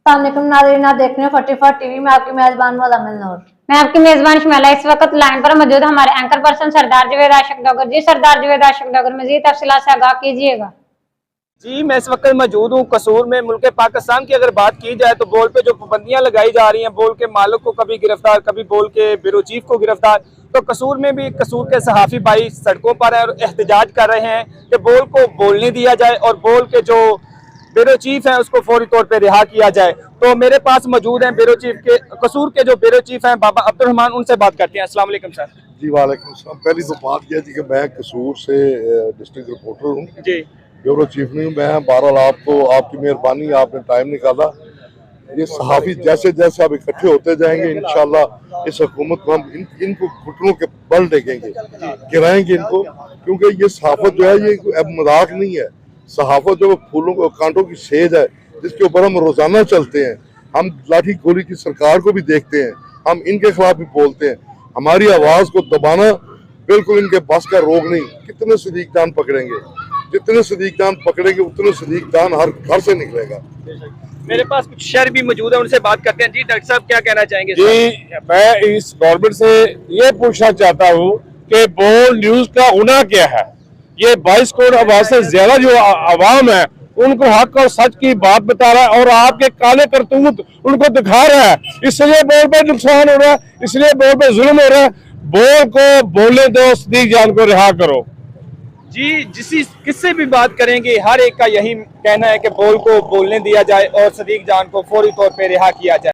नाज़रीन, देखने फटाफट टीवी में आपकी मेजबान मुज़म्मिल नूर। मैं आपकी मेजबान शमाला। इस वक्त लाइन पर मौजूद हमारे एंकर पर्सन सरदार जावेद आशिक डॉगर। जी सरदार जावेद आशिक डॉगर, मजीद तफसीलात से आगाह कीजिएगा। जी, मैं इस वक्त मौजूद हूँ कसूर में। मुल्क पाकिस्तान की अगर बात की जाए तो बोल पे जो पाबंदियां लगाई जा रही हैं, बोल के मालिक को कभी गिरफ्तार, कभी बोल के ब्यूरो चीफ को गिरफ्तार, तो कसूर में भी कसूर के सहाफ़ी भाई सड़कों पर हैं और एहतजाज कर रहे हैं कि बोल को बोलने दिया जाए और बोल के जो ब्यूरो चीफ है उसको फौरी तौर पर रिहा किया जाए। तो मेरे पास मौजूद हैं ब्यूरो चीफ के, कसूर के जो ब्यूरो चीफ हैं बाबा अब्दुर्रहमान, उनसे बात करते हैं। अस्सलाम वालेकुम सर। जी वालेकुम सलाम। पहली तो बात यह थी कि मैं कसूर से डिस्ट्रिक्ट रिपोर्टर हूँ जी ब्यूरो चीफ नहीं हूँ मैं। बहरहाल आपको आपकी मेहरबानी, आपने टाइम निकाला। ये सहाफ़ी जैसे जैसे आप इकट्ठे होते जाएंगे इंशाल्लाह इस हुकूमत को हम इनको घुटनों के बल टेकेंगे, गिराएंगे इनको, क्योंकि ये सहाफत जो है ये अब मजाक नहीं है। सहाफत जो फूलों को कांटों की सेज है जिसके ऊपर हम रोजाना चलते हैं। हम लाठी गोली की सरकार को भी देखते हैं, हम इनके खिलाफ भी बोलते हैं। हमारी आवाज को दबाना बिल्कुल इनके बस का रोग नहीं। कितने सदीक जान पकड़ेंगे, जितने सदीक जान पकड़ेंगे उतने सदीक जान हर घर से निकलेगा। मेरे पास कुछ शहर भी मौजूद है, उनसे बात करते हैं। जी डॉक्टर साहब, क्या कहना चाहेंगे? जी, मैं इस गवर्नमेंट से ये पूछना चाहता हूँ कि बोल न्यूज का गुनाह क्या है? ये 22 करोड़ आवाज से ज्यादा जो आवाम है उनको हक और सच की बात बता रहा है और आपके काले करतूत उनको दिखा रहा है। इसलिए बोल पे नुकसान हो रहा है, इसलिए बोल पे जुल्म हो रहा है। बोल को बोलने दो, सदीक जान को रिहा करो। जी, किससे भी बात करेंगे हर एक का यही कहना है कि बोल को बोलने दिया जाए और सदीक जान को फौरी तौर पे रिहा किया जाए।